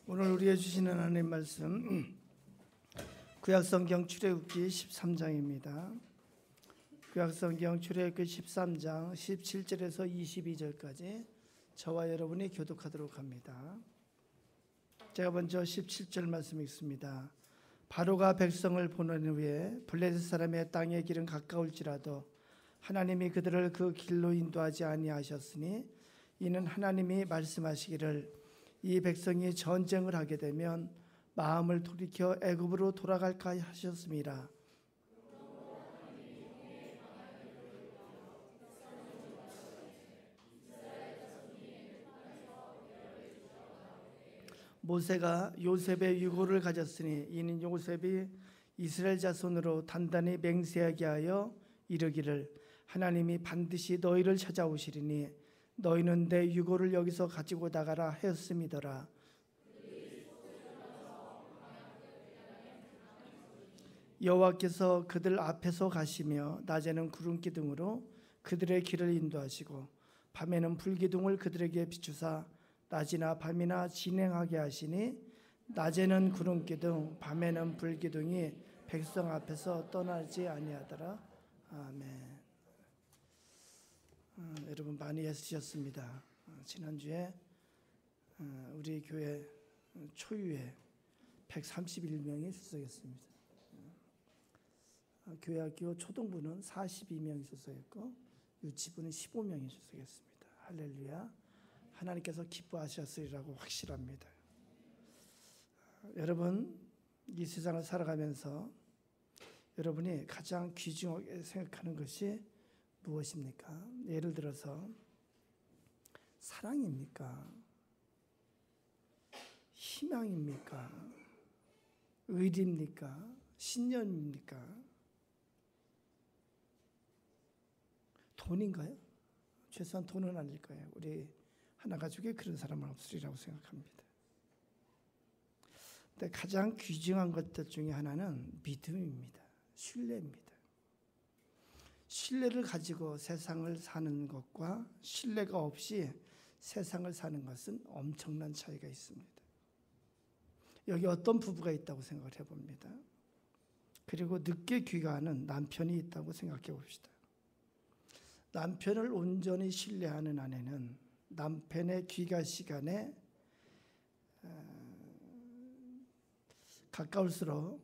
오늘 우리에게 주시는 하나님 말씀 구약성경 출애굽기 13장입니다. 구약성경 출애굽기 13장 17절에서 22절까지 저와 여러분이 교독하도록 합니다. 제가 먼저 17절 말씀 읽습니다. 바로가 백성을 보낸 후에 블레셋 사람의 땅의 길은 가까울지라도 하나님이 그들을 그 길로 인도하지 아니하셨으니 이는 하나님이 말씀하시기를 이 백성이 전쟁을 하게 되면 마음을 돌이켜 애굽으로 돌아갈까 하셨음이라. 모세가 요셉의 유고를 가졌으니 이는 요셉이 이스라엘 자손으로 단단히 맹세하게 하여 이르기를 하나님이 반드시 너희를 찾아오시리니 너희는 내 유고를 여기서 가지고 나가라 하였음이더라. 여호와께서 그들 앞에서 가시며 낮에는 구름 기둥으로 그들의 길을 인도하시고 밤에는 불 기둥을 그들에게 비추사 낮이나 밤이나 진행하게 하시니 낮에는 구름 기둥 밤에는 불 기둥이 백성 앞에서 떠나지 아니하더라. 아멘. 여러분 많이 애쓰셨습니다. 지난주에 우리 교회 초유에 131명이 출석했습니다. 교회학교 초등부는 42명이 출석했고 유치부는 15명이 출석했습니다. 할렐루야. 하나님께서 기뻐하셨으리라고 확실합니다. 여러분 이 세상을 살아가면서 여러분이 가장 귀중하게 생각하는 것이 무엇입니까? 예를 들어서 사랑입니까? 희망입니까? 의리입니까? 신념입니까? 돈인가요? 최소한 돈은 아닐 거예요. 우리 하나 가족에 그런 사람은 없으리라고 생각합니다. 근데 가장 귀중한 것들 중에 하나는 믿음입니다. 신뢰입니다. 신뢰를 가지고 세상을 사는 것과 신뢰가 없이 세상을 사는 것은 엄청난 차이가 있습니다. 여기 어떤 부부가 있다고 생각을 해봅니다. 그리고 늦게 귀가하는 남편이 있다고 생각해 봅시다. 남편을 온전히 신뢰하는 아내는 남편의 귀가 시간에 가까울수록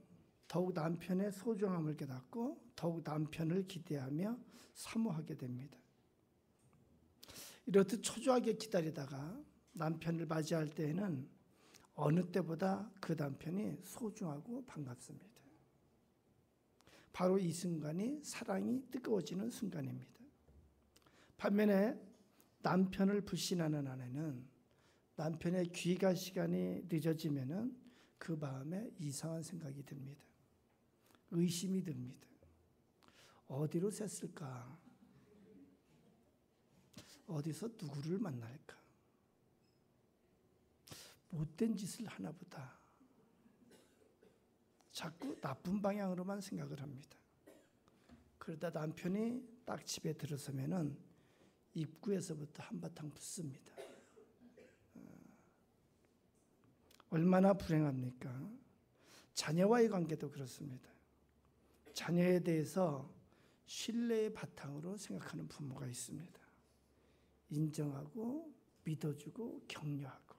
더욱 남편의 소중함을 깨닫고 더욱 남편을 기대하며 사모하게 됩니다. 이렇듯 초조하게 기다리다가 남편을 맞이할 때에는 어느 때보다 그 남편이 소중하고 반갑습니다. 바로 이 순간이 사랑이 뜨거워지는 순간입니다. 반면에 남편을 불신하는 아내는 남편의 귀가 시간이 늦어지면은 그 마음에 이상한 생각이 듭니다. 의심이 듭니다. 어디로 샜을까? 어디서 누구를 만날까? 못된 짓을 하나 보다. 자꾸 나쁜 방향으로만 생각을 합니다. 그러다 남편이 딱 집에 들어서면은 입구에서부터 한바탕 붙습니다. 얼마나 불행합니까? 자녀와의 관계도 그렇습니다. 자녀에 대해서 신뢰의 바탕으로 생각하는 부모가 있습니다. 인정하고 믿어주고 격려하고.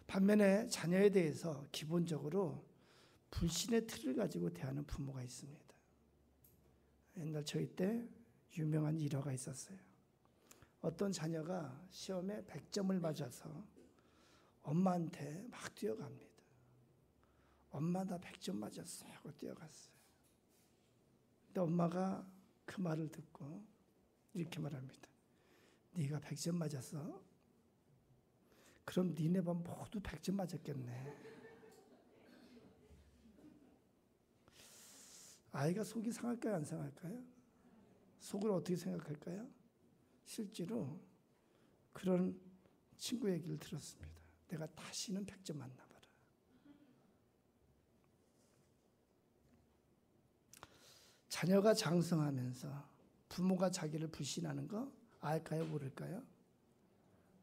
반면에 자녀에 대해서 기본적으로 불신의 틀을 가지고 대하는 부모가 있습니다. 옛날 저희 때 유명한 일화가 있었어요. 어떤 자녀가 시험에 100점을 맞아서 엄마한테 막 뛰어갑니다. 엄마 나 100점 맞았어 하고 뛰어갔어요. 근데 엄마가 그 말을 듣고 이렇게 말합니다. 네가 100점 맞았어? 그럼 니네 반 모두 100점 맞았겠네. 아이가 속이 상할까요? 안 상할까요? 속으로 어떻게 생각할까요? 실제로 그런 친구 얘기를 들었습니다. 내가 다시는 100점 안 나봐라. 자녀가 장성하면서 부모가 자기를 불신하는 거 알까요? 모를까요?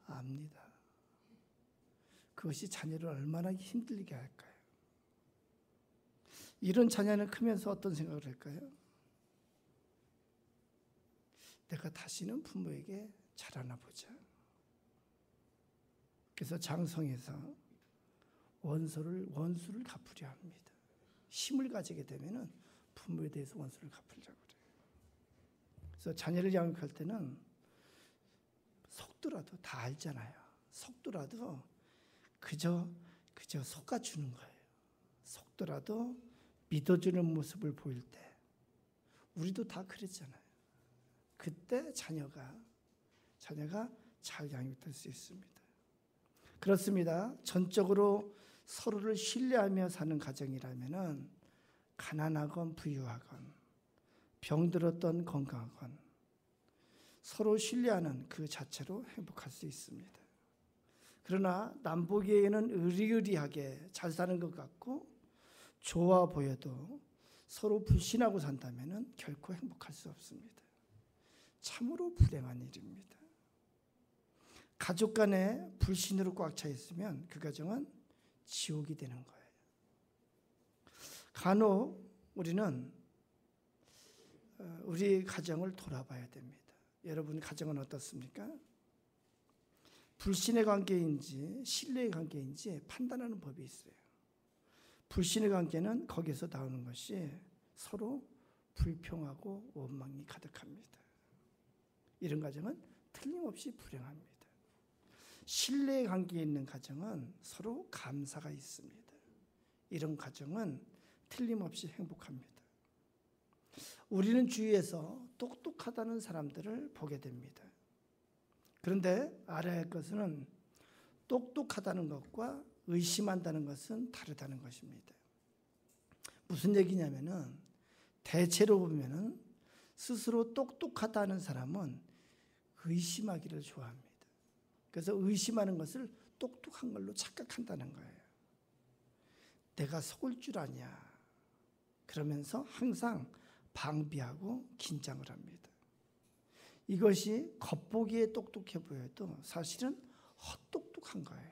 압니다. 그것이 자녀를 얼마나 힘들게 할까요? 이런 자녀는 크면서 어떤 생각을 할까요? 내가 다시는 부모에게 잘하나 보자. 그래서 장성에서 원수를 갚으려 합니다. 힘을 가지게 되면은 부모에 대해서 원수를 갚으려고 그래요. 그래서 자녀를 양육할 때는 속더라도 다 알잖아요. 속더라도 그저 속아주는 거예요. 속더라도 믿어주는 모습을 보일 때 우리도 다 그랬잖아요. 그때 자녀가 잘 양육될 수 있습니다. 그렇습니다. 전적으로 서로를 신뢰하며 사는 가정이라면은 가난하건 부유하건 병들었던 건강하건 서로 신뢰하는 그 자체로 행복할 수 있습니다. 그러나 남보기에는 의리의리하게 잘 사는 것 같고 좋아 보여도 서로 불신하고 산다면은 결코 행복할 수 없습니다. 참으로 불행한 일입니다. 가족 간에 불신으로 꽉 차 있으면 그 가정은 지옥이 되는 거예요. 간혹 우리는 우리 가정을 돌아봐야 됩니다. 여러분 가정은 어떻습니까? 불신의 관계인지 신뢰의 관계인지 판단하는 법이 있어요. 불신의 관계는 거기서 나오는 것이 서로 불평하고 원망이 가득합니다. 이런 가정은 틀림없이 불행합니다. 신뢰의 관계에 있는 가정은 서로 감사가 있습니다. 이런 가정은 틀림없이 행복합니다. 우리는 주위에서 똑똑하다는 사람들을 보게 됩니다. 그런데 알아야 할 것은 똑똑하다는 것과 의심한다는 것은 다르다는 것입니다. 무슨 얘기냐면은 대체로 보면은 스스로 똑똑하다는 사람은 의심하기를 좋아합니다. 그래서 의심하는 것을 똑똑한 걸로 착각한다는 거예요. 내가 속을 줄 아냐. 그러면서 항상 방비하고 긴장을 합니다. 이것이 겉보기에 똑똑해 보여도 사실은 헛똑똑한 거예요.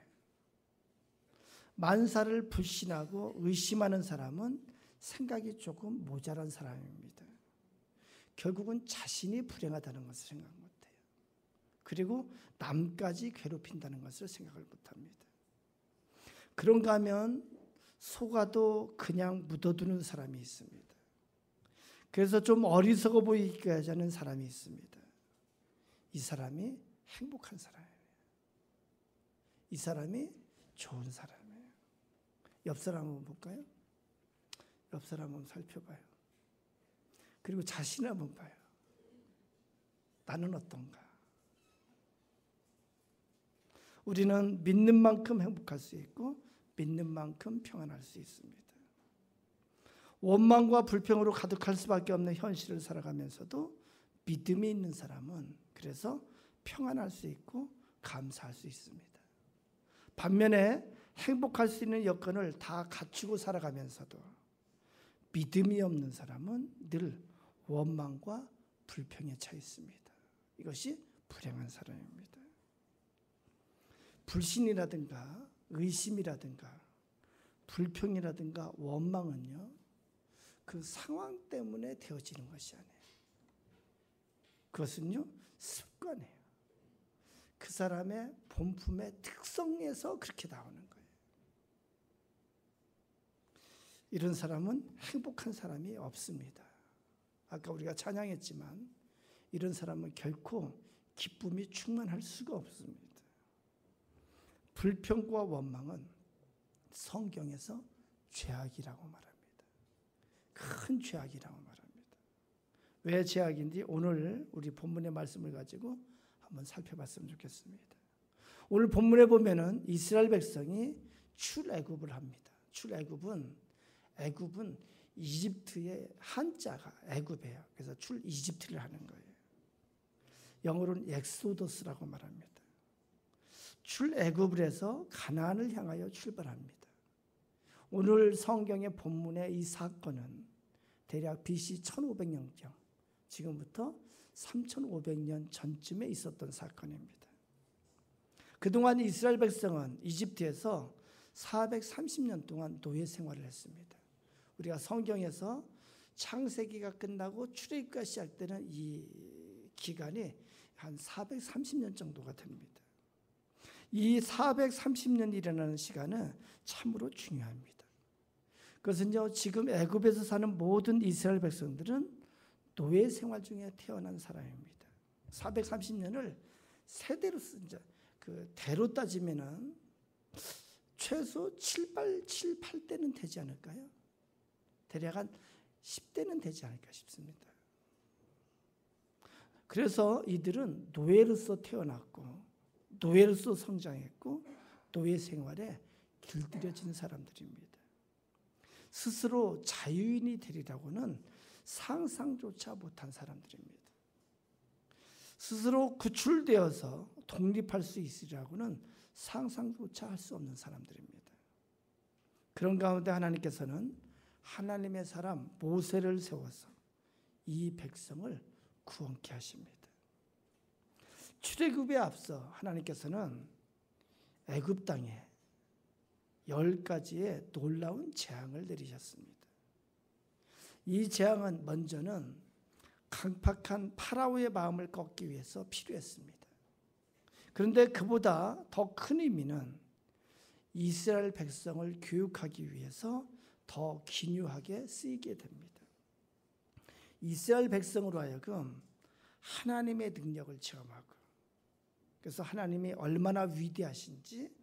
만사를 불신하고 의심하는 사람은 생각이 조금 모자란 사람입니다. 결국은 자신이 불행하다는 것을 생각 못해요. 그리고 남까지 괴롭힌다는 것을 생각을 못합니다. 그런가 하면 속아도 그냥 묻어두는 사람이 있습니다. 그래서 좀 어리석어 보이게 하자는 사람이 있습니다. 이 사람이 행복한 사람이에요. 이 사람이 좋은 사람이에요. 옆 사람 한번 볼까요? 옆 사람 한번 살펴봐요. 그리고 자신을 한번 봐요. 나는 어떤가? 우리는 믿는 만큼 행복할 수 있고 믿는 만큼 평안할 수 있습니다. 원망과 불평으로 가득할 수밖에 없는 현실을 살아가면서도 믿음이 있는 사람은 그래서 평안할 수 있고 감사할 수 있습니다. 반면에 행복할 수 있는 여건을 다 갖추고 살아가면서도 믿음이 없는 사람은 늘 원망과 불평에 차 있습니다. 이것이 불행한 사람입니다. 불신이라든가 의심이라든가 불평이라든가 원망은요, 그 상황 때문에 되어지는 것이 아니에요. 그것은요, 습관이에요. 그 사람의 본품의 특성에서 그렇게 나오는 거예요. 이런 사람은 행복한 사람이 없습니다. 아까 우리가 찬양했지만 이런 사람은 결코 기쁨이 충만할 수가 없습니다. 불평과 원망은 성경에서 죄악이라고 말합니다. 큰 죄악이라고 말합니다. 왜 죄악인지 오늘 우리 본문의 말씀을 가지고 한번 살펴봤으면 좋겠습니다. 오늘 본문에 보면은 이스라엘 백성이 출애굽을 합니다. 애굽은 이집트의 한자가 애굽이에요. 그래서 이집트를 하는 거예요. 영어로는 엑소더스라고 말합니다. 출애굽을 해서 가나안을 향하여 출발합니다. 오늘 성경의 본문의 이 사건은 대략 BC 1500년경, 지금부터 3500년 전쯤에 있었던 사건입니다. 그동안 이스라엘 백성은 이집트에서 430년 동안 노예 생활을 했습니다. 우리가 성경에서 창세기가 끝나고 출애굽기가 시작되는 이 기간이 한 430년 정도가 됩니다. 이 430년이라는 시간은 참으로 중요합니다. 그것은요, 지금 애굽에서 사는 모든 이스라엘 백성들은 노예 생활 중에 태어난 사람입니다. 430년을 세대로 이제 그 대로 따지면은 최소 7, 8대는 되지 않을까요? 대략 한 10대는 되지 않을까 싶습니다. 그래서 이들은 노예로서 태어났고 노예로서 성장했고 노예 생활에 길들여진 사람들입니다. 스스로 자유인이 되리라고는 상상조차 못한 사람들입니다. 스스로 구출되어서 독립할 수 있으리라고는 상상조차 할 수 없는 사람들입니다. 그런 가운데 하나님께서는 하나님의 사람 모세를 세워서 이 백성을 구원케 하십니다. 출애굽에 앞서 하나님께서는 애굽 땅에 10가지의 놀라운 재앙을 내리셨습니다. 이 재앙은 먼저는 강팍한 파라오의 마음을 꺾기 위해서 필요했습니다. 그런데 그보다 더 큰 의미는 이스라엘 백성을 교육하기 위해서 더 기묘하게 쓰이게 됩니다. 이스라엘 백성으로 하여금 하나님의 능력을 체험하고, 그래서 하나님이 얼마나 위대하신지,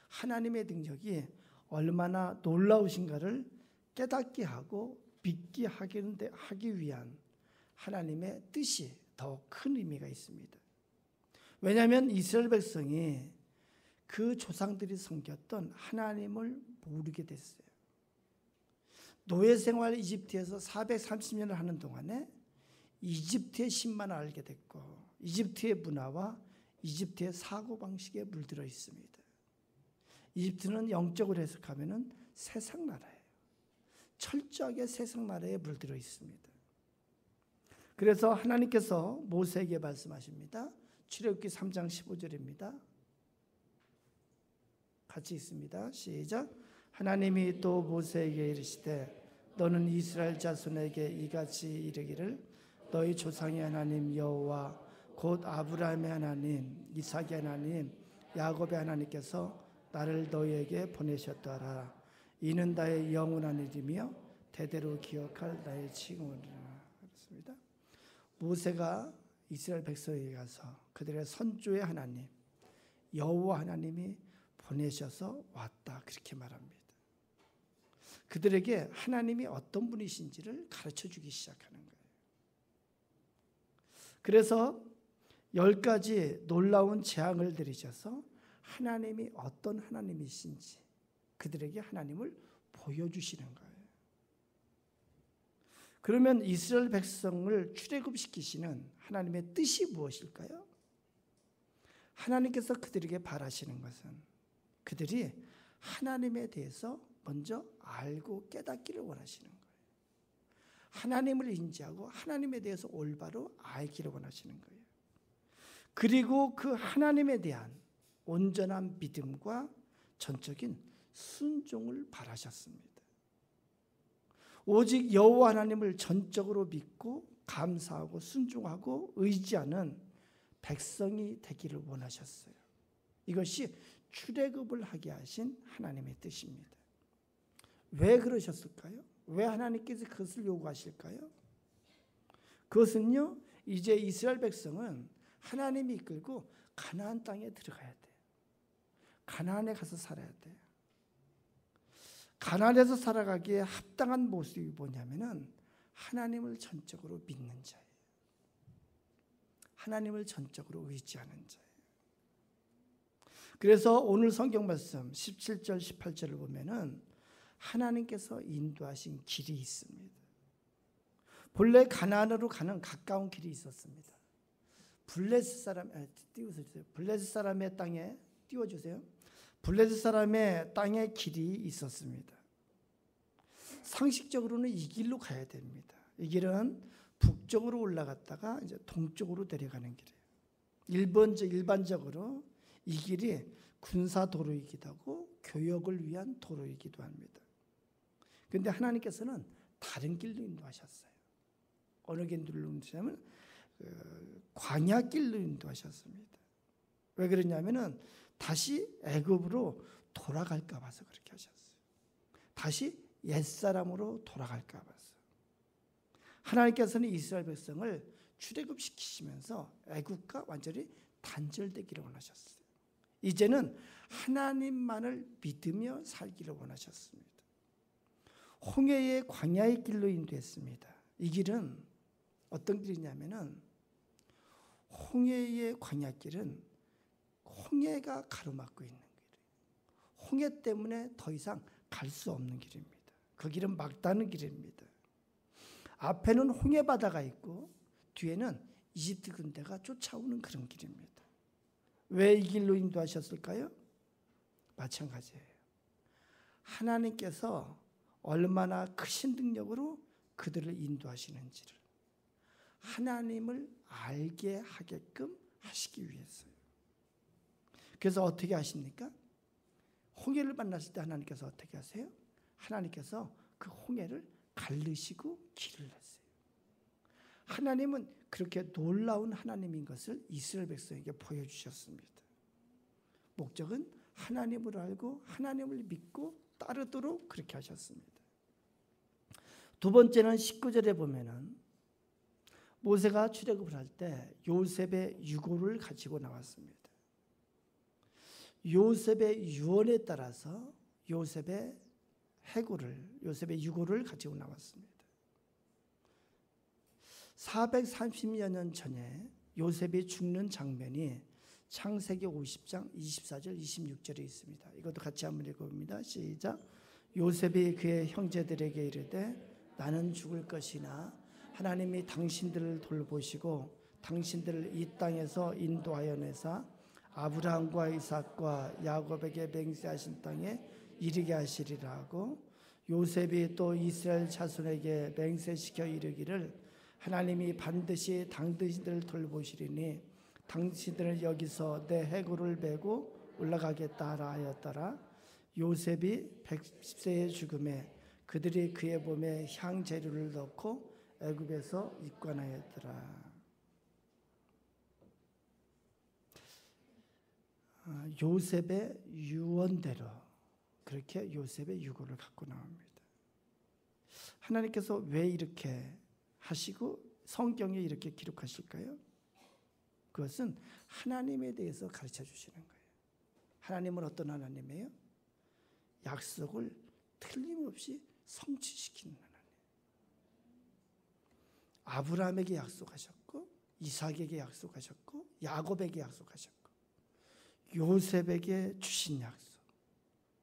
하나님의 능력이 얼마나 놀라우신가를 깨닫게 하고 믿게 하기 위한 하나님의 뜻이 더 큰 의미가 있습니다. 왜냐하면 이스라엘 백성이 그 조상들이 섬겼던 하나님을 모르게 됐어요. 노예 생활 이집트에서 430년을 하는 동안에 이집트의 신만 알게 됐고 이집트의 문화와 이집트의 사고방식에 물들어 있습니다. 이집트는 영적으로 해석하면 세상 나라예요. 철저하게 세상 나라에 물들어 있습니다. 그래서 하나님께서 모세에게 말씀하십니다. 출애굽기 3장 15절입니다. 같이 있습니다. 시작. 하나님이 또 모세에게 이르시되 너는 이스라엘 자손에게 이같이 이르기를 너희 조상의 하나님 여호와 곧 아브라함의 하나님, 이삭의 하나님, 야곱의 하나님께서 나를 너희에게 보내셨더라. 이는 나의 영원한 일이며 대대로 기억할 나의 칭호니라. 그렇습니다. 모세가 이스라엘 백성에게 가서 그들의 선조의 하나님, 여호와 하나님이 보내셔서 왔다 그렇게 말합니다. 그들에게 하나님이 어떤 분이신지를 가르쳐주기 시작하는 거예요. 그래서 10가지 놀라운 재앙을 내리셔서 하나님이 어떤 하나님이신지 그들에게 하나님을 보여주시는 거예요. 그러면 이스라엘 백성을 출애굽시키시는 하나님의 뜻이 무엇일까요? 하나님께서 그들에게 바라시는 것은 그들이 하나님에 대해서 먼저 알고 깨닫기를 원하시는 거예요. 하나님을 인지하고 하나님에 대해서 올바로 알기를 원하시는 거예요. 그리고 그 하나님에 대한 온전한 믿음과 전적인 순종을 바라셨습니다. 오직 여호와 하나님을 전적으로 믿고 감사하고 순종하고 의지하는 백성이 되기를 원하셨어요. 이것이 출애굽을 하게 하신 하나님의 뜻입니다. 왜 그러셨을까요? 왜 하나님께서 그것을 요구하실까요? 그것은요, 이제 이스라엘 백성은 하나님이 이끌고 가나안 땅에 들어가야 돼요. 가나안에 가서 살아야 돼요. 가나안에서 살아가기에 합당한 모습이 뭐냐면은 하나님을 전적으로 믿는 자예요. 하나님을 전적으로 의지하는 자예요. 그래서 오늘 성경 말씀 17절 18절을 보면은 하나님께서 인도하신 길이 있습니다. 본래 가나안으로 가는 가까운 길이 있었습니다. 블레셋 사람 띄워주세요. 블레셋 사람의 땅에 띄워주세요. 블레셋 사람의 땅에 길이 있었습니다. 상식적으로는 이 길로 가야 됩니다. 이 길은 북쪽으로 올라갔다가 이제 동쪽으로 내려가는 길이에요. 일반적으로 이 길이 군사 도로이기도 하고 교역을 위한 도로이기도 합니다. 그런데 하나님께서는 다른 길로 인도하셨어요. 어느 길로 인도하냐면 광야 길로 인도하셨습니다. 왜 그러냐면은 다시 애굽으로 돌아갈까 봐서 그렇게 하셨어요. 다시 옛사람으로 돌아갈까 봐서. 하나님께서는 이스라엘 백성을 출애굽시키시면서 애굽과 완전히 단절되기를 원하셨어요. 이제는 하나님만을 믿으며 살기를 원하셨습니다. 홍해의 광야의 길로 인도했습니다. 이 길은 어떤 길이냐면은 홍해의 광야길은 홍해가 가로막고 있는 길이에요. 홍해 때문에 더 이상 갈 수 없는 길입니다. 그 길은 막다른 길입니다. 앞에는 홍해 바다가 있고 뒤에는 이집트 군대가 쫓아오는 그런 길입니다. 왜 이 길로 인도하셨을까요? 마찬가지예요. 하나님께서 얼마나 크신 능력으로 그들을 인도하시는지를 하나님을 알게 하게끔 하시기 위해서요. 그래서 어떻게 하십니까? 홍해를 만났을 때 하나님께서 어떻게 하세요? 하나님께서 그 홍해를 가르시고 길을 냈어요. 하나님은 그렇게 놀라운 하나님인 것을 이스라엘 백성에게 보여주셨습니다. 목적은 하나님을 알고 하나님을 믿고 따르도록 그렇게 하셨습니다. 두 번째는 19절에 보면은 모세가 출애굽을 할 때 요셉의 유고를 가지고 나왔습니다. 요셉의 유언에 따라서 요셉의 유고를 가지고 나왔습니다. 430여 년 전에 요셉이 죽는 장면이 창세기 50장 24절 26절에 있습니다. 이것도 같이 한번 읽어봅니다. 시작. 요셉이 그의 형제들에게 이르되 나는 죽을 것이나 하나님이 당신들을 돌보시고 당신들을 이 땅에서 인도하여 내사 아브라함과 이삭과 야곱에게 맹세하신 땅에 이르게 하시리라 하고 요셉이 또 이스라엘 자손에게 맹세시켜 이르기를 하나님이 반드시 당신들을 돌보시리니 당신들을 여기서 내 해골을 메고 올라가겠다 하였더라. 요셉이 110세의 죽음에 그들이 그의 몸에 향재료를 넣고 애굽에서 입관하였더라. 요셉의 유언대로 그렇게 요셉의 유고를 갖고 나옵니다. 하나님께서 왜 이렇게 하시고 성경에 이렇게 기록하실까요? 그것은 하나님에 대해서 가르쳐 주시는 거예요. 하나님은 어떤 하나님이에요? 약속을 틀림없이 성취시키는 하나님. 아브라함에게 약속하셨고 이삭에게 약속하셨고 야곱에게 약속하셨고 요셉에게 주신 약속,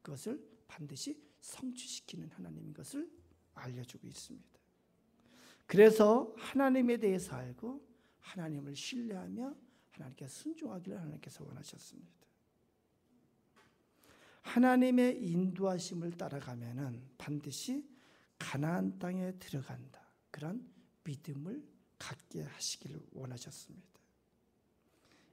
그것을 반드시 성취시키는 하나님인 것을 알려주고 있습니다. 그래서 하나님에 대해서 알고 하나님을 신뢰하며 하나님께 순종하기를 하나님께서 원하셨습니다. 하나님의 인도하심을 따라가면은 반드시 가나안 땅에 들어간다. 그런 믿음을 갖게 하시기를 원하셨습니다.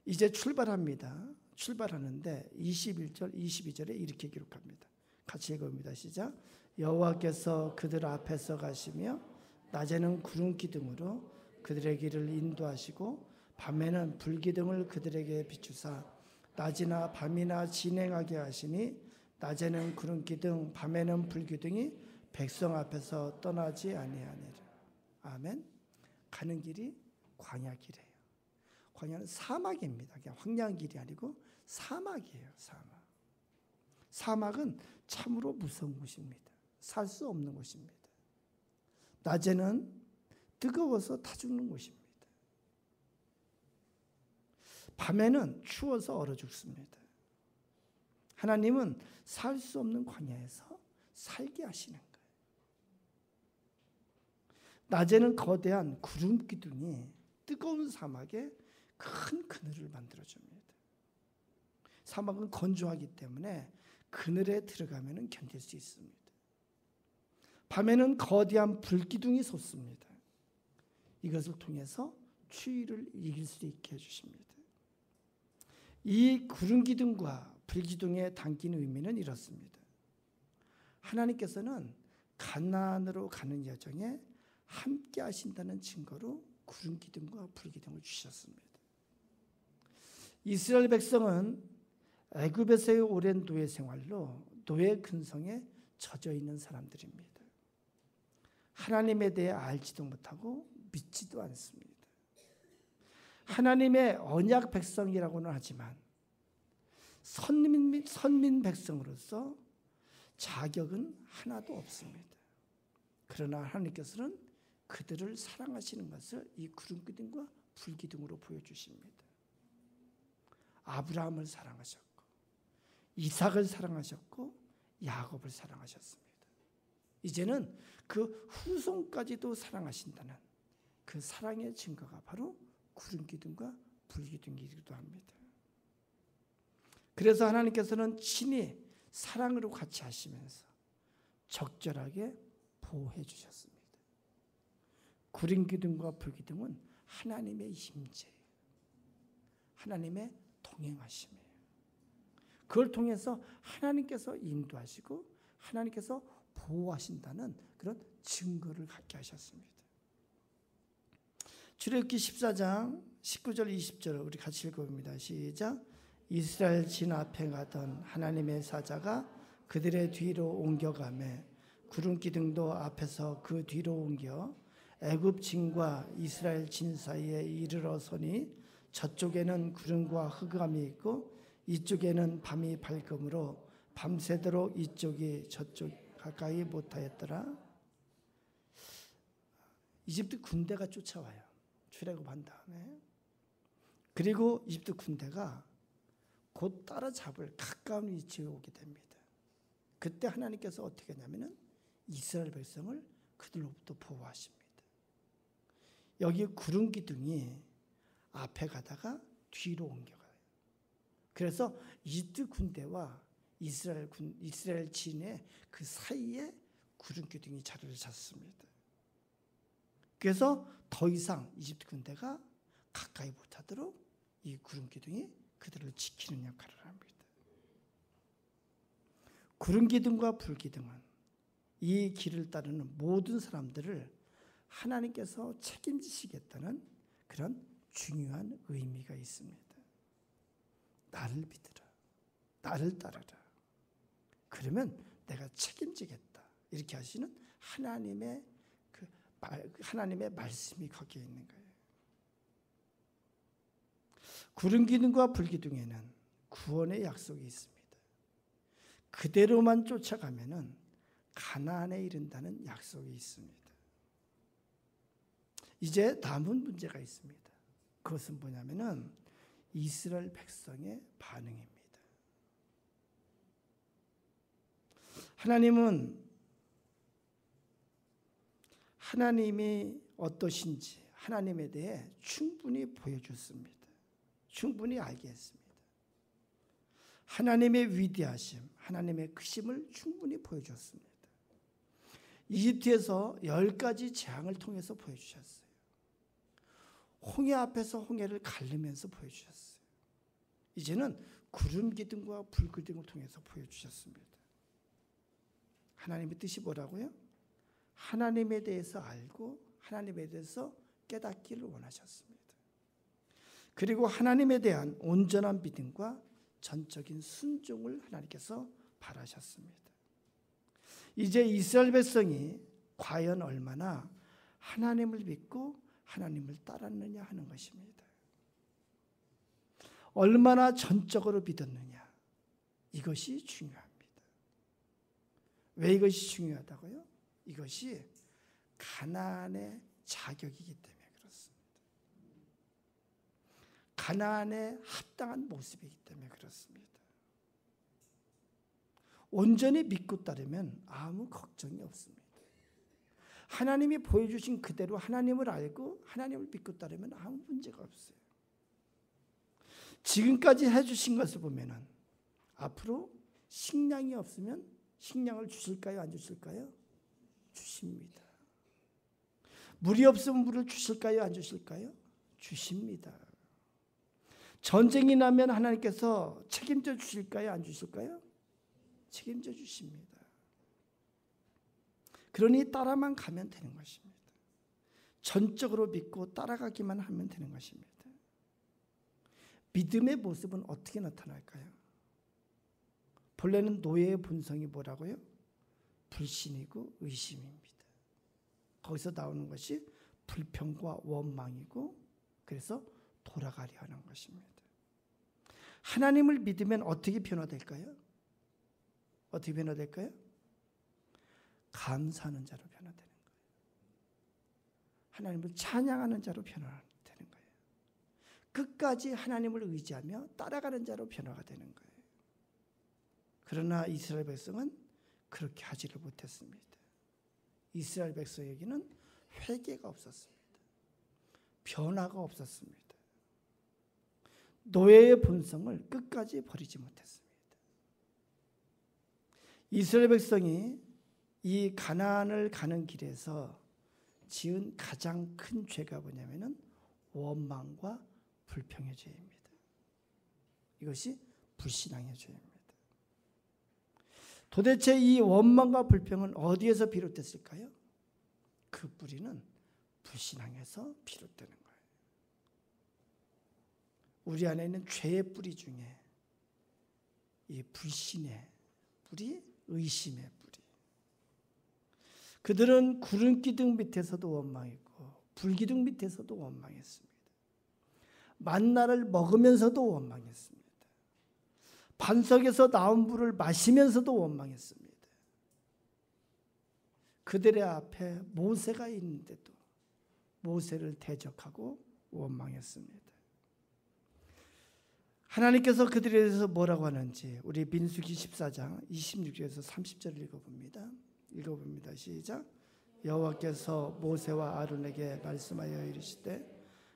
이제 출발합니다. 출발하는데 21절, 22절에 이렇게 기록합니다. 같이 읽어봅니다. 시작. 여호와께서 그들 앞에서 가시며 낮에는 구름 기둥으로 그들의 길을 인도하시고 밤에는 불기둥을 그들에게 비추사 낮이나 밤이나 진행하게 하시니 낮에는 구름 기둥 밤에는 불기둥이 백성 앞에서 떠나지 아니하니라. 아멘. 가는 길이 광야길이에요. 광야는 사막입니다. 그냥 황량한 길이 아니고 사막이에요. 사막. 사막은 참으로 무서운 곳입니다. 살 수 없는 곳입니다. 낮에는 뜨거워서 타 죽는 곳입니다. 밤에는 추워서 얼어 죽습니다. 하나님은 살 수 없는 광야에서 살게 하시는 거예요. 낮에는 거대한 구름 기둥이 뜨거운 사막에 큰 그늘을 만들어줍니다. 사막은 건조하기 때문에 그늘에 들어가면 견딜 수 있습니다. 밤에는 거대한 불기둥이 솟습니다. 이것을 통해서 추위를 이길 수 있게 해주십니다. 이 구름 기둥과 불 기둥에 담긴 의미는 이렇습니다. 하나님께서는 가나안으로 가는 여정에 함께 하신다는 증거로 구름 기둥과 불 기둥을 주셨습니다. 이스라엘 백성은 애굽에서의 오랜 노예 생활로 노예 근성에 젖어 있는 사람들입니다. 하나님에 대해 알지도 못하고 믿지도 않습니다. 하나님의 언약 백성이라고는 하지만 선민 백성으로서 자격은 하나도 없습니다. 그러나 하나님께서는 그들을 사랑하시는 것을 이 구름 기둥과 불 기둥으로 보여주십니다. 아브라함을 사랑하셨고 이삭을 사랑하셨고 야곱을 사랑하셨습니다. 이제는 그 후손까지도 사랑하신다는 그 사랑의 증거가 바로 구름 기둥과 불 기둥이기도 합니다. 그래서 하나님께서는 친히 사랑으로 같이 하시면서 적절하게 보호해 주셨습니다. 구름 기둥과 불 기둥은 하나님의 임재예요. 하나님의 동행하심이에요. 그걸 통해서 하나님께서 인도하시고 하나님께서 보호하신다는 그런 증거를 갖게 하셨습니다. 출애굽기 14장 19절 20절 우리 같이 읽어봅니다. 시작. 이스라엘 진 앞에 가던 하나님의 사자가 그들의 뒤로 옮겨가매 구름 기둥도 앞에서 그 뒤로 옮겨 애굽 진과 이스라엘 진 사이에 이르러 서니 저쪽에는 구름과 흑암이 있고 이쪽에는 밤이 밝음으로 밤새도록 이쪽이 저쪽 가까이 못하였더라. 이집트 군대가 쫓아와요. 출애굽한 다음에. 그리고 이집트 군대가 곧 따라잡을 가까운 위치에 오게 됩니다. 그때 하나님께서 어떻게 하냐면은 이스라엘 백성을 그들로부터 보호하십니다. 여기 구름 기둥이 앞에 가다가 뒤로 옮겨가요. 그래서 이집트 군대와 이스라엘 진의 그 사이에 구름 기둥이 자리를 잡습니다. 그래서 더 이상 이집트 군대가 가까이 못하도록 이 구름 기둥이 그들을 지키는 역할을 합니다. 구름 기둥과 불 기둥은 이 길을 따르는 모든 사람들을 하나님께서 책임지시겠다는 그런 중요한 의미가 있습니다. 나를 믿으라. 나를 따르라. 그러면 내가 책임지겠다. 이렇게 하시는 하나님의 말씀이 거기에 있는 거예요. 구름 기둥과 불 기둥에는 구원의 약속이 있습니다. 그대로만 쫓아가면은 가나안에 이른다는 약속이 있습니다. 이제 남은 문제가 있습니다. 그것은 뭐냐면은 이스라엘 백성의 반응입니다. 하나님이 어떠신지 하나님에 대해 충분히 보여줬습니다. 충분히 알게 했습니다. 하나님의 위대하심, 하나님의 크심을 충분히 보여줬습니다. 이집트에서 10가지 재앙을 통해서 보여주셨어요. 홍해 앞에서 홍해를 가르면서 보여주셨어요. 이제는 구름 기둥과 불 기둥을 통해서 보여주셨습니다. 하나님의 뜻이 뭐라고요? 하나님에 대해서 알고 하나님에 대해서 깨닫기를 원하셨습니다. 그리고 하나님에 대한 온전한 믿음과 전적인 순종을 하나님께서 바라셨습니다. 이제 이스라엘 백성이 과연 얼마나 하나님을 믿고 하나님을 따랐느냐 하는 것입니다. 얼마나 전적으로 믿었느냐, 이것이 중요합니다. 왜 이것이 중요하다고요? 이것이 가나안의 자격이기 때문에 그렇습니다. 가나안에 합당한 모습이기 때문에 그렇습니다. 온전히 믿고 따르면 아무 걱정이 없습니다. 하나님이 보여주신 그대로 하나님을 알고 하나님을 믿고 따르면 아무 문제가 없어요. 지금까지 해주신 것을 보면은 앞으로 식량이 없으면 식량을 주실까요? 안 주실까요? 주십니다. 물이 없으면 물을 주실까요? 안 주실까요? 주십니다. 전쟁이 나면 하나님께서 책임져 주실까요? 안 주실까요? 책임져 주십니다. 그러니 따라만 가면 되는 것입니다. 전적으로 믿고 따라가기만 하면 되는 것입니다. 믿음의 모습은 어떻게 나타날까요? 본래는 노예의 본성이 뭐라고요? 불신이고 의심입니다. 거기서 나오는 것이 불평과 원망이고, 그래서 돌아가려 하는 것입니다. 하나님을 믿으면 어떻게 변화될까요? 어떻게 변화될까요? 감사하는 자로 변화되는 거예요. 하나님을 찬양하는 자로 변화되는 거예요. 끝까지 하나님을 의지하며 따라가는 자로 변화가 되는 거예요. 그러나 이스라엘 백성은 그렇게 하지를 못했습니다. 이스라엘 백성에게는 회개가 없었습니다. 변화가 없었습니다. 노예의 본성을 끝까지 버리지 못했습니다. 이스라엘 백성이 이 가나안을 가는 길에서 지은 가장 큰 죄가 뭐냐면은 원망과 불평의 죄입니다. 이것이 불신앙의 죄입니다. 도대체 이 원망과 불평은 어디에서 비롯됐을까요? 그 뿌리는 불신앙에서 비롯되는 거예요. 우리 안에 있는 죄의 뿌리 중에 이 불신의 뿌리, 의심의 뿌리. 그들은 구름 기둥 밑에서도 원망했고 불기둥 밑에서도 원망했습니다. 만나를 먹으면서도 원망했습니다. 반석에서 나온 물을 마시면서도 원망했습니다. 그들의 앞에 모세가 있는데도 모세를 대적하고 원망했습니다. 하나님께서 그들에 대해서 뭐라고 하는지 우리 민수기 14장 26절에서 30절을 읽어봅니다. 시작. 여호와께서 모세와 아론에게 말씀하여 이르시되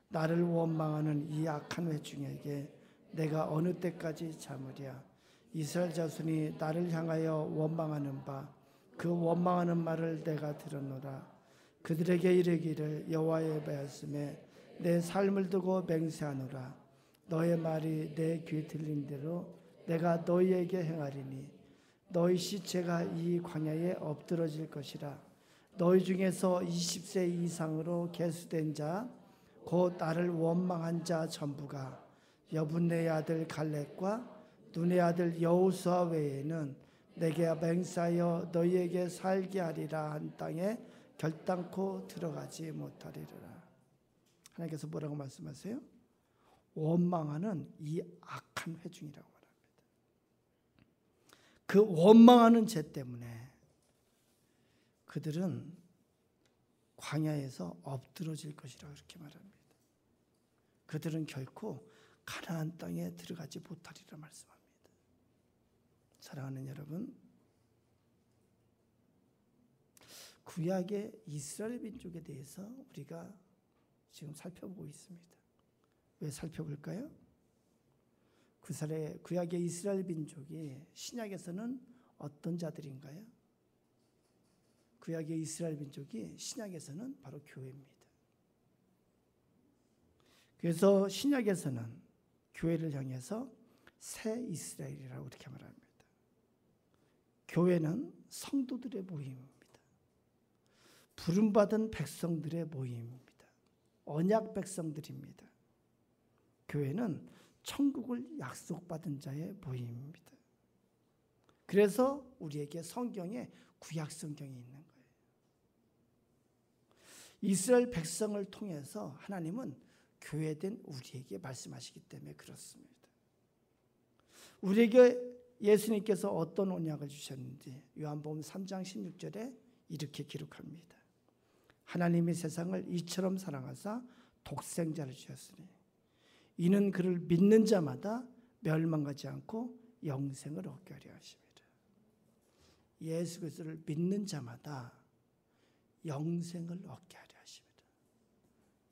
나를 원망하는 이 악한 회중에게 내가 어느 때까지 참으랴. 이스라엘 자손이 나를 향하여 원망하는 바 그 원망하는 말을 내가 들었노라. 그들에게 이르기를 여호와의 말씀에 내 삶을 두고 맹세하노라. 너의 말이 내 귀에 들린 대로 내가 너희에게 행하리니 너희 시체가 이 광야에 엎드러질 것이라. 너희 중에서 20세 이상으로 계수된 자 곧 나를 원망한 자 전부가 여분네의 아들 갈렙과 눈의 아들 여호수아 외에는 내게 맹세하여 너희에게 살게 하리라 한 땅에 결단코 들어가지 못하리라. 하나님께서 뭐라고 말씀하세요? 원망하는 이 악한 회중이라고 말합니다. 그 원망하는 죄 때문에 그들은 광야에서 엎드러질 것이라고 이렇게 말합니다. 그들은 결코 가나안 땅에 들어가지 못하리라 말씀합니다. 사랑하는 여러분, 구약의 이스라엘 민족에 대해서 우리가 지금 살펴보고 있습니다. 왜 살펴볼까요? 구약의 이스라엘 민족이 신약에서는 어떤 자들인가요? 구약의 이스라엘 민족이 신약에서는 바로 교회입니다. 그래서 신약에서는 교회를 향해서 새 이스라엘이라고 이렇게 말합니다. 교회는 성도들의 모임입니다. 부름받은 백성들의 모임입니다. 언약 백성들입니다. 교회는 천국을 약속받은 자의 모임입니다. 그래서 우리에게 성경에 구약 성경이 있는 거예요. 이스라엘 백성을 통해서 하나님은 교회된 우리에게 말씀하시기 때문에 그렇습니다. 우리에게 예수님께서 어떤 언약을 주셨는지 요한복음 3장 16절에 이렇게 기록합니다. 하나님이 세상을 이처럼 사랑하사 독생자를 주셨으니 이는 그를 믿는 자마다 멸망하지 않고 영생을 얻게 하려 하심이라. 예수 그리스도를 믿는 자마다 영생을 얻게 하려 하심이라.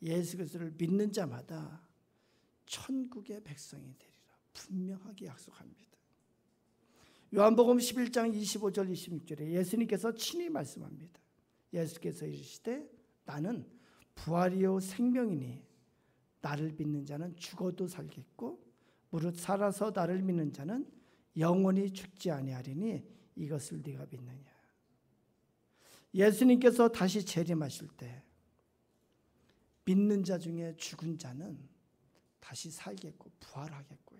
예수 그리스도를 믿는 자마다 천국의 백성이 되리라 분명하게 약속합니다. 요한복음 11장 25절 26절에 예수님께서 친히 말씀합니다. 예수께서 이르시되 나는 부활이요 생명이니 나를 믿는 자는 죽어도 살겠고 무릇 살아서 나를 믿는 자는 영원히 죽지 아니하리니 이것을 네가 믿느냐. 예수님께서 다시 재림하실 때 믿는 자 중에 죽은 자는 다시 살겠고 부활하겠고,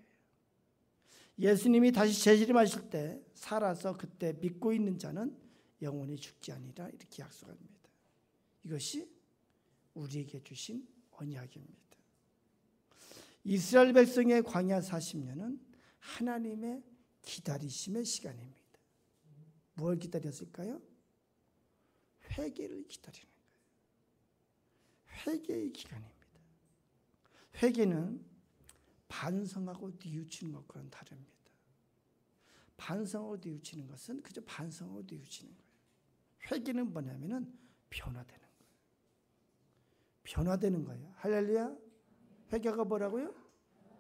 예수님이 다시 재림하실 때 살아서 그때 믿고 있는 자는 영원히 죽지 아니라 이렇게 약속합니다. 이것이 우리에게 주신 언약입니다. 이스라엘 백성의 광야 40년은 하나님의 기다리심의 시간입니다. 뭘 기다렸을까요? 회개를 기다리는 거예요. 회개의 기간입니다. 회개는 반성하고 뉘우치는 것과는 다릅니다. 반성하고 뉘우치는 것은 그저 반성하고 뉘우치는 거예요. 회개는 뭐냐면은 변화되는 거예요. 변화되는 거예요. 할렐루야. 회개가 뭐라고요?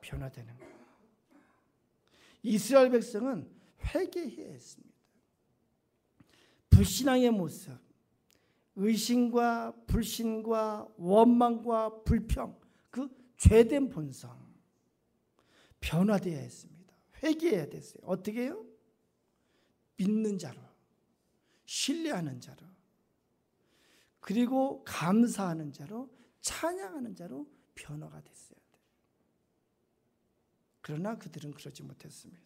변화되는 거예요. 이스라엘 백성은 회개해야 했습니다. 불신앙의 모습, 의심과 불신과 원망과 불평, 그 죄된 본성 변화되어야 했습니다. 회개해야 됐어요. 어떻게 해요? 믿는 자로, 신뢰하는 자로, 그리고 감사하는 자로, 찬양하는 자로 변화가 됐어야 돼요. 그러나 그들은 그러지 못했습니다.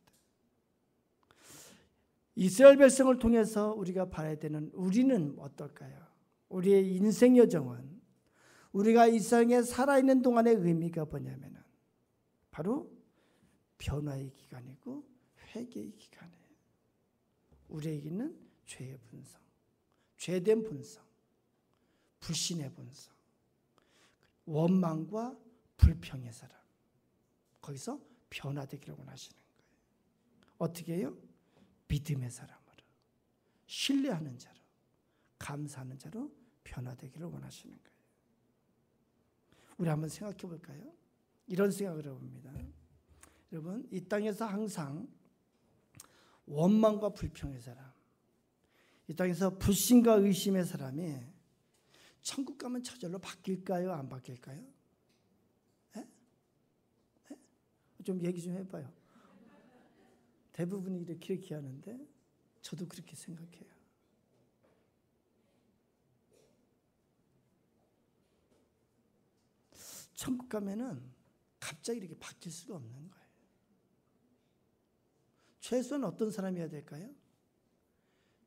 이스라엘 백성을 통해서 우리가 봐야 되는 우리는 어떨까요? 우리의 인생 여정은 우리가 이 세상에 살아있는 동안의 의미가 뭐냐면 바로 변화의 기간이고 회개의 기간이에요. 우리에게는 죄의 본성, 죄된 본성, 불신의 본성, 원망과 불평의 사람, 거기서 변화되기를 원하시는 거예요. 어떻게 해요? 믿음의 사람으로, 신뢰하는 자로, 감사하는 자로 변화되기를 원하시는 거예요. 우리 한번 생각해 볼까요? 이런 생각을 해봅니다. 여러분, 이 땅에서 항상 원망과 불평의 사람, 이 땅에서 불신과 의심의 사람이 천국 가면 저절로 바뀔까요? 안 바뀔까요? 에? 에? 좀 얘기 좀 해봐요. 대부분이 이렇게 하는데 저도 그렇게 생각해요. 천국 가면은 갑자기 이렇게 바뀔 수가 없는 거예요. 최소한 어떤 사람이어야 될까요?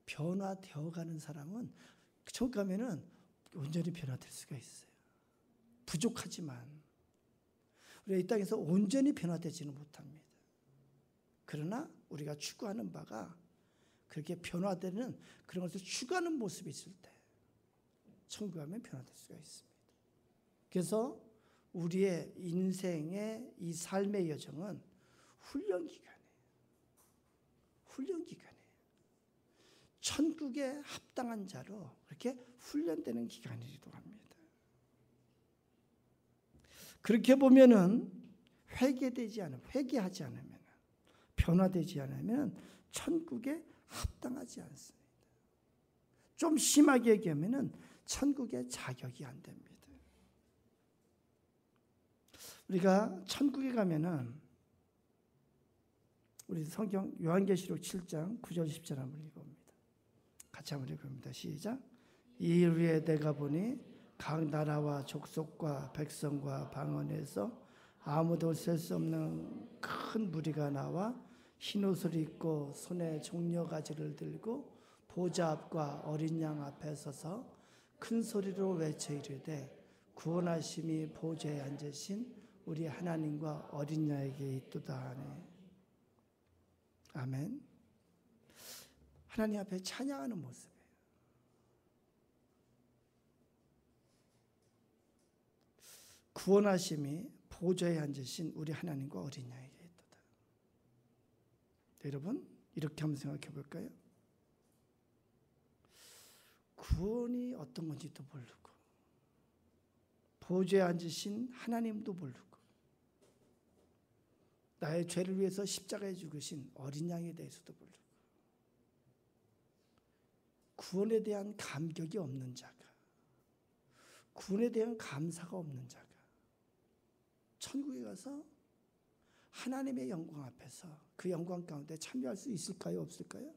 변화되어 가는 사람은 천국 가면은 온전히 변화될 수가 있어요. 부족하지만 우리가 이 땅에서 온전히 변화되지는 못합니다. 그러나 우리가 추구하는 바가 그렇게 변화되는 그런 것을 추구하는 모습이 있을 때 천국에 가면 변화될 수가 있습니다. 그래서 우리의 인생의 이 삶의 여정은 훈련 기간이에요. 훈련 기간이에요. 천국에 합당한 자로 그렇게 훈련되는 기간이기도 합니다. 그렇게 보면은 회개하지 않으면, 변화되지 않으면 천국에 합당하지 않습니다. 좀 심하게 얘기하면은 천국에 자격이 안 됩니다. 우리가 천국에 가면은 우리 성경 요한계시록 7장 9절 10절 한번 읽어봅니다. 같이 한번 읽어봅니다. 시작. 이 일 후에 내가 보니 각 나라와 족속과 백성과 방언에서 아무도 셀 수 없는 큰 무리가 나와 흰옷을 입고 손에 종려가지를 들고 보좌 앞과 어린 양 앞에 서서 큰 소리로 외쳐 이르되 구원하심이 보좌에 앉으신 우리 하나님과 어린 양에게 있도다 하네. 아멘. 하나님 앞에 찬양하는 모습이에요. 구원하심이 보좌에 앉으신 우리 하나님과 어린 양에게 있도다. 여러분, 이렇게 한번 생각해 볼까요? 구원이 어떤 건지도 모르고 보좌에 앉으신 하나님도 모르고 나의 죄를 위해서 십자가에 죽으신 어린 양에 대해서도 모르고 구원에 대한 감격이 없는 자가, 구원에 대한 감사가 없는 자가 천국에 가서 하나님의 영광 앞에서 그 영광 가운데 참여할 수 있을까요? 없을까요?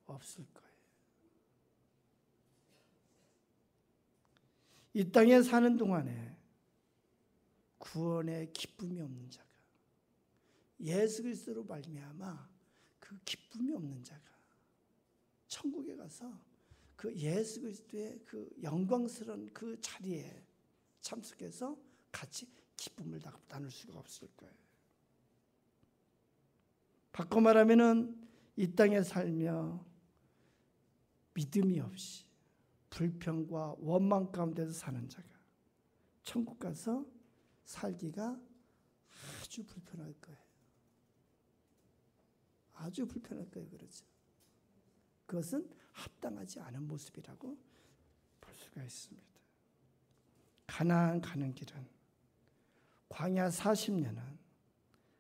없을 거예요. 이 땅에 사는 동안에 구원의 기쁨이 없는 자가, 예수 그리스도로 말미암아 그 기쁨이 없는 자가 천국에 가서 그 예수 그리스도의 그 영광스러운 그 자리에 참석해서 같이 기쁨을 나눌 수가 없을 거예요. 바꿔 말하면은 이 땅에 살며 믿음이 없이 불평과 원망 가운데서 사는 자가 천국 가서 살기가 아주 불편할 거예요. 아주 불편할 거예요. 그렇죠. 그것은 합당하지 않은 모습이라고 볼 수가 있습니다. 가나안 가는 길은, 광야 40년은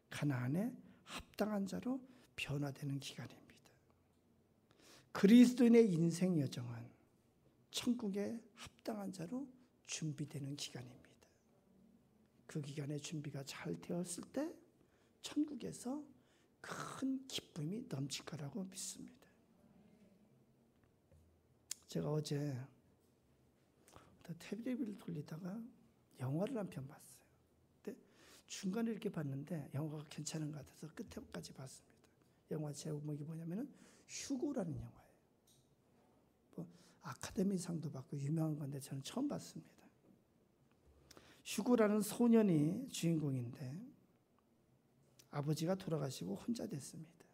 가나안에 합당한 자로 변화되는 기간입니다. 그리스도인의 인생 여정은 천국에 합당한 자로 준비되는 기간입니다. 그 기간의 준비가 잘 되었을 때 천국에서 큰 기쁨이 넘칠 거라고 믿습니다. 제가 어제 TV를 돌리다가 영화를 한 편 봤어요. 근데 중간에 이렇게 봤는데 영화가 괜찮은 것 같아서 끝에까지 봤습니다. 영화 제목이 뭐냐면은 휴고라는 영화예요. 아카데미상도 받고 유명한 건데 저는 처음 봤습니다. 휴고라는 소년이 주인공인데 아버지가 돌아가시고 혼자 됐습니다.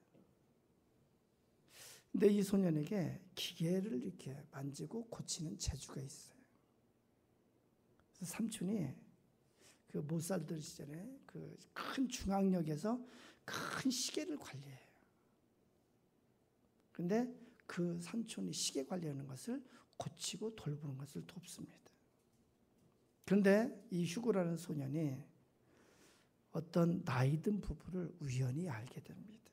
근데 이 소년에게 기계를 이렇게 만지고 고치는 재주가 있어요. 그래서 삼촌이 그 못 살던 시절에 그 큰 중앙역에서 큰 시계를 관리해요. 근데 그 삼촌이 시계 관리하는 것을 고치고 돌보는 것을 돕습니다. 그런데 이 휴고라는 소년이 어떤 나이든 부부를 우연히 알게 됩니다.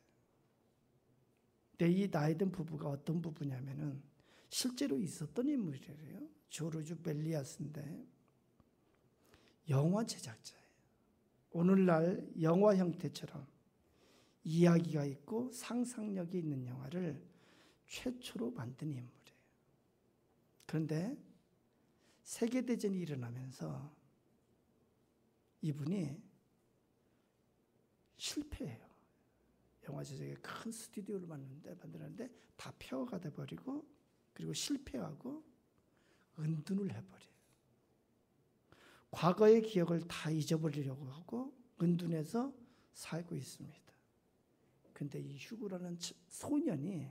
근데 이 나이든 부부가 어떤 부부냐면은 실제로 있었던 인물이래요. 조르주 멜리아스인데 영화 제작자예요. 오늘날 영화 형태처럼 이야기가 있고 상상력이 있는 영화를 최초로 만든 인물이에요. 그런데 세계대전이 일어나면서 이분이 실패해요. 영화 제작에 큰 스튜디오를 만들었는데 다 폐허가 돼버리고 그리고 실패하고 은둔을 해버려요. 과거의 기억을 다 잊어버리려고 하고 은둔해서 살고 있습니다. 근데 이 휴고라는 소년이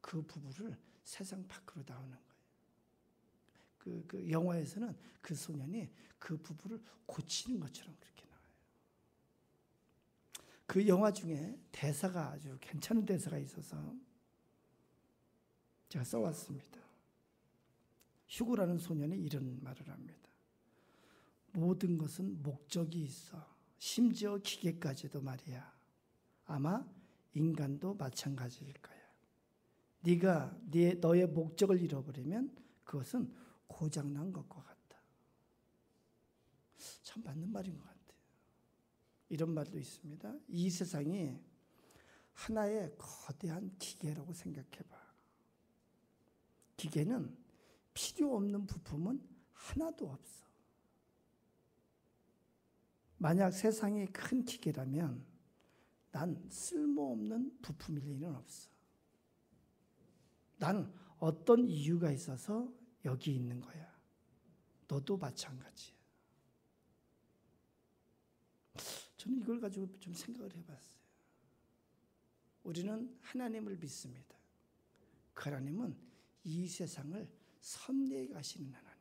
그 부부를 세상 밖으로 나오는 거예요. 그 영화에서는 그 소년이 그 부부를 고치는 것처럼 그렇게 나와요. 그 영화 중에 대사가 아주 괜찮은 대사가 있어서 제가 써왔습니다. 휴고라는 소년이 이런 말을 합니다. 모든 것은 목적이 있어. 심지어 기계까지도 말이야. 아마 인간도 마찬가지일 거야. 네가 너의 목적을 잃어버리면 그것은 고장난 것과 같다. 참 맞는 말인 것 같아요. 이런 말도 있습니다. 이 세상이 하나의 거대한 기계라고 생각해봐. 기계는 필요 없는 부품은 하나도 없어. 만약 세상이 큰 기계라면 난 쓸모없는 부품일 리는 없어. 난 어떤 이유가 있어서 여기 있는 거야. 너도 마찬가지야. 저는 이걸 가지고 좀 생각을 해봤어요. 우리는 하나님을 믿습니다. 그 하나님은 이 세상을 섭리해 가시는 하나님이에요.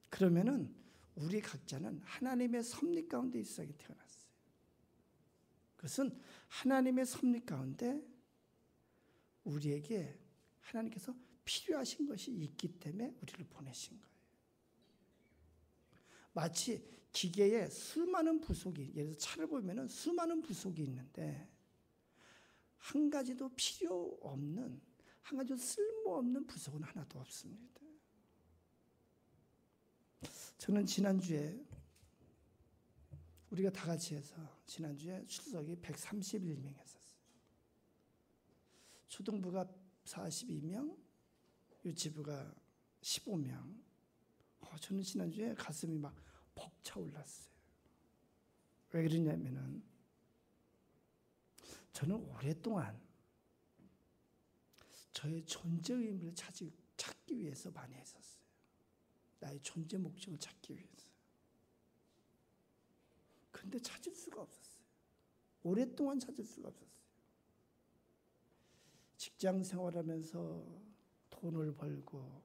그러면은 우리 각자는 하나님의 섭리 가운데 이 세상에 태어났어요. 그것은 하나님의 섭리 가운데 우리에게 하나님께서 필요하신 것이 있기 때문에 우리를 보내신 거예요. 마치 기계에 수많은 부속이, 예를 들어서 차를 보면은 수많은 부속이 있는데 한 가지도 필요 없는, 한 가지도 쓸모없는 부속은 하나도 없습니다. 저는 지난주에 우리가 다 같이 해서 지난주에 출석이 131명이었어요. 초등부가 42명, 유치부가 15명. 저는 지난주에 가슴이 막 벅차올랐어요. 왜 그러냐면은 저는 오랫동안 저의 존재 의미를 찾기 위해서 많이 했었어요. 나의 존재 목적을 찾기 위해서. 그런데 찾을 수가 없었어요. 오랫동안 찾을 수가 없었어요. 직장 생활하면서 돈을 벌고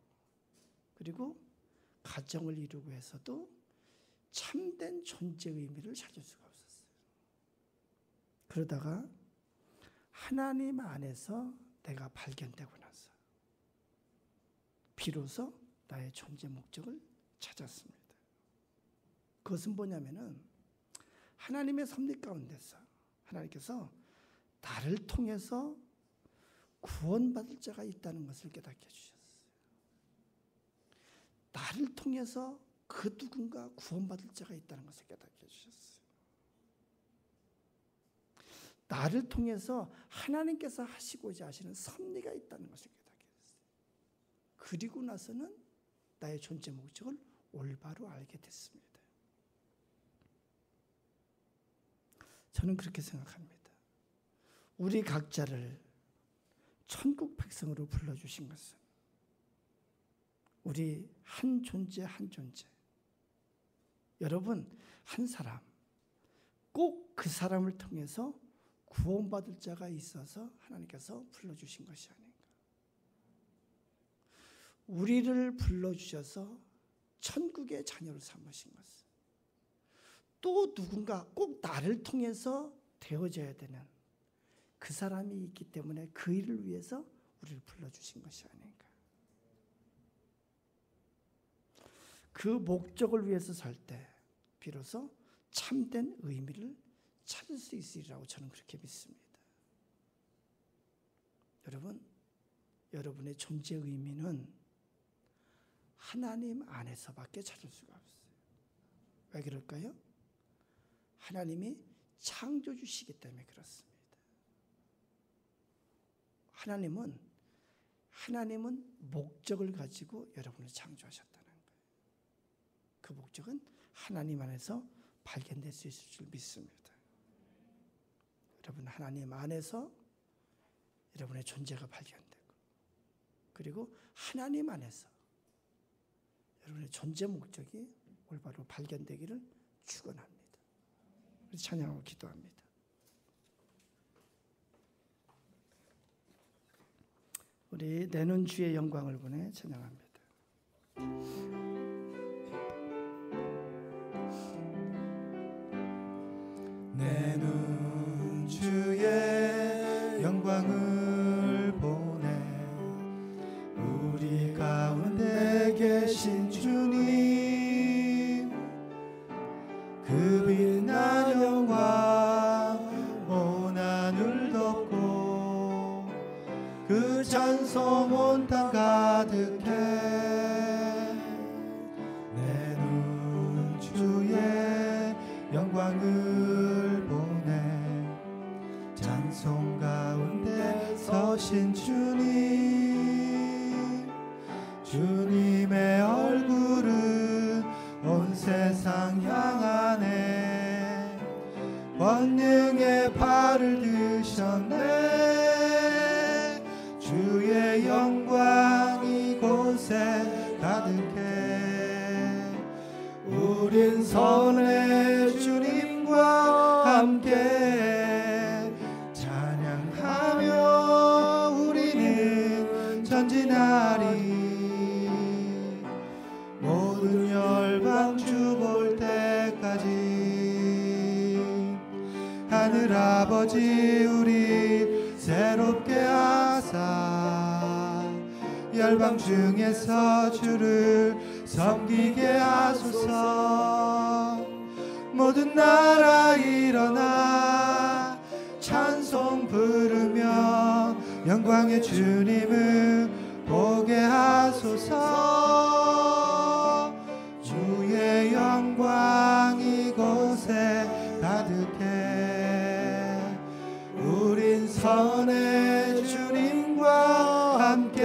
그리고 가정을 이루고 해서도 참된 존재 의미를 찾을 수가 없었어요. 그러다가 하나님 안에서 내가 발견되고 나서 비로소 나의 존재 목적을 찾았습니다. 그것은 뭐냐면은 하나님의 섭리 가운데서 하나님께서 나를 통해서 구원받을 자가 있다는 것을 깨닫게 해주셨어요. 나를 통해서 그 누군가 구원받을 자가 있다는 것을 깨닫게 해주셨어요. 나를 통해서 하나님께서 하시고자 하시는 섭리가 있다는 것을 깨닫게 했어요. 그리고 나서는 나의 존재 목적을 올바로 알게 됐습니다. 저는 그렇게 생각합니다. 우리 각자를 천국 백성으로 불러주신 것은 우리 한 존재 한 존재, 여러분 한 사람, 꼭 그 사람을 통해서 구원받을 자가 있어서 하나님께서 불러주신 것이 아닌가. 우리를 불러주셔서 천국의 자녀를 삼으신 것은 또 누군가 꼭 나를 통해서 되어져야 되는 그 사람이 있기 때문에 그 일을 위해서 우리를 불러주신 것이 아닌가. 그 목적을 위해서 살 때 비로소 참된 의미를 찾을 수 있으리라고 저는 그렇게 믿습니다. 여러분, 여러분의 존재 의미는 하나님 안에서밖에 찾을 수가 없어요. 왜 그럴까요? 하나님이 창조주시기 때문에 그렇습니다. 하나님은 목적을 가지고 여러분을 창조하셨다는 거예요. 그 목적은 하나님 안에서 발견될 수 있을 줄 믿습니다. 여러분 하나님 안에서 여러분의 존재가 발견되고 그리고 하나님 안에서 여러분의 존재 목적이 올바로 발견되기를 축원합니다. 우리 찬양하고 기도합니다. 우리 내는 주의 영광을 보내 찬양합니다. 내는 주의 영광을 보내 우리 가운데 계신 주님 그 빛난 영광 온 하늘 덮고 그 찬송 온 땅 가득해 내는 주의 영광을 보내 찬송 가운데 서신 주님의 얼굴은 온 세상 향하네 권능의 발을 드셨네 주의 영광 이곳에 가득해 우린 선의 주님과 함께 찬양하며 우리는 전진하리 모든 열방 주 볼 때까지 하늘아버지 우리 새롭게 하사 열방 중에서 주를 섬기게 하소서 모든 나라 일어나 찬송 부르며 영광의 주님을 보게 하소서 주의 영광 이곳에 구원의 주님과 함께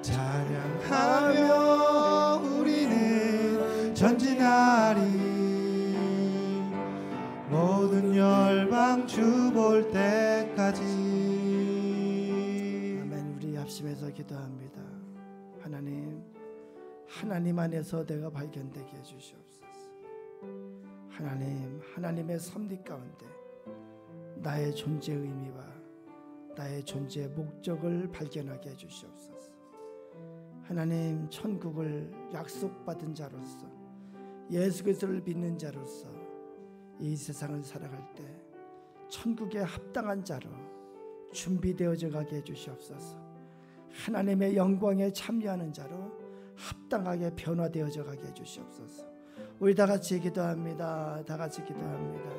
찬양하며 우리는 전진하리. 모든 열방 주 볼 때까지. 아멘. 우리 합심해서 기도합니다. 하나님 안에서 내가 발견되게 해주시옵소서. 하나님의 섭리 가운데 나의 존재 의미와 나의 존재 목적을 발견하게 해주시옵소서. 하나님, 천국을 약속받은 자로서, 예수 그리스도를 믿는 자로서 이 세상을 살아갈 때 천국에 합당한 자로 준비되어져 가게 해주시옵소서. 하나님의 영광에 참여하는 자로 합당하게 변화되어져 가게 해주시옵소서. 우리 다 같이 기도합니다. 다 같이 기도합니다.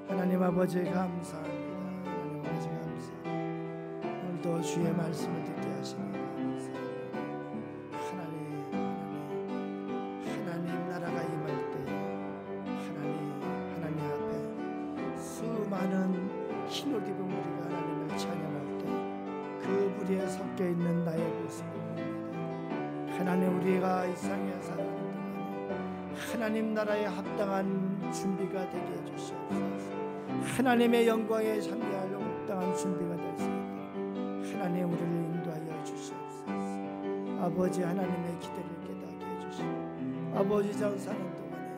하나님 아버지 감사합니다. 하나님 아버지 감사합니다. 오늘도 주의 말씀을 듣게 하시니 감사합니다. 하나님 나라가 임할 때 하나님 앞에 수많은 흰옷 입은 무리가 하나님을 찬양할 때 그 무리에 섞여 있는 나의 모습을 봅니다. 하나님, 우리가 이 땅에 살아가는 동안 하나님 나라에 합당한 준비가 되게 해주시옵소서. 하나님의 영광에 참여할 합당한 준비가 될 수 있도록 하나님 우리를 인도하여 주시옵소서. 아버지, 하나님의 기대를 깨닫게 해주시고 아버지 장사하는 동안에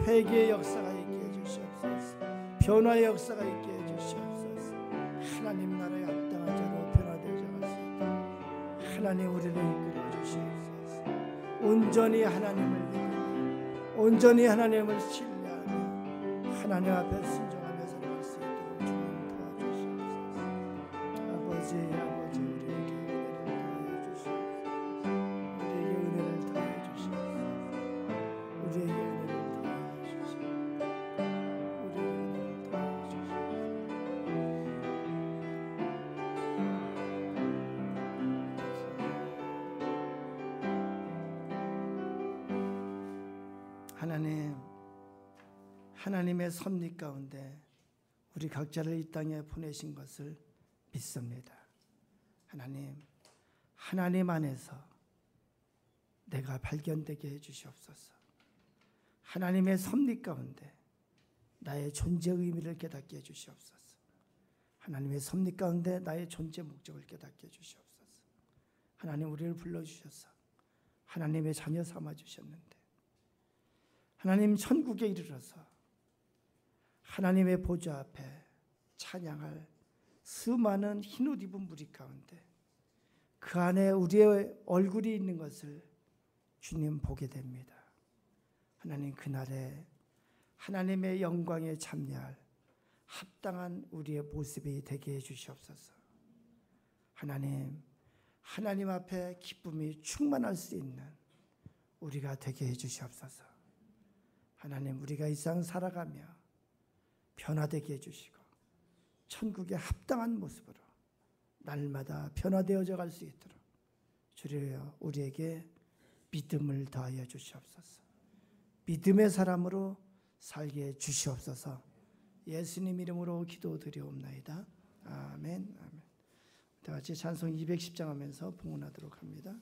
회개의 역사가 있게 해주시옵소서. 변화의 역사가 있게 해주시옵소서. 하나님 나라에 합당한 자로 변화되어 갈 수 있도록 하나님 우리를 이끌어 주시옵소서. 온전히 하나님을 믿고 온전히 하나님을 신뢰하며 하나님 앞에 순종하며 살아갈 수 있도록 주님 도와주시옵소서. 아버지 우리에게 은혜를 더하여 주시옵소서. 우리에게 은혜를 더하여 주시옵소서. 우리에게 은혜를 더하여 주시옵소서. 우리에게 은혜를 더하여 주시옵소서. 하나님의 섭리 가운데 우리 각자를 이 땅에 보내신 것을 믿습니다. 하나님 안에서 내가 발견되게 해주시옵소서. 하나님의 섭리 가운데 나의 존재 의미를 깨닫게 해주시옵소서. 하나님의 섭리 가운데 나의 존재 목적을 깨닫게 해주시옵소서. 하나님, 우리를 불러주셔서 하나님의 자녀 삼아주셨는데 하나님 천국에 이르러서 하나님의 보좌 앞에 찬양할 수많은 흰옷 입은 무리 가운데 그 안에 우리의 얼굴이 있는 것을 주님 보게 됩니다. 하나님, 그날에 하나님의 영광에 참여할 합당한 우리의 모습이 되게 해주시옵소서. 하나님 앞에 기쁨이 충만할 수 있는 우리가 되게 해주시옵소서. 하나님, 우리가 이 세상 살아가며 변화되게 해주시고 천국에 합당한 모습으로 날마다 변화되어져 갈 수 있도록 주여 우리에게 믿음을 더하여 주시옵소서. 믿음의 사람으로 살게 주시옵소서. 예수님 이름으로 기도드리옵나이다. 아멘. 다 같이 찬송 210장 하면서 봉헌하도록 합니다.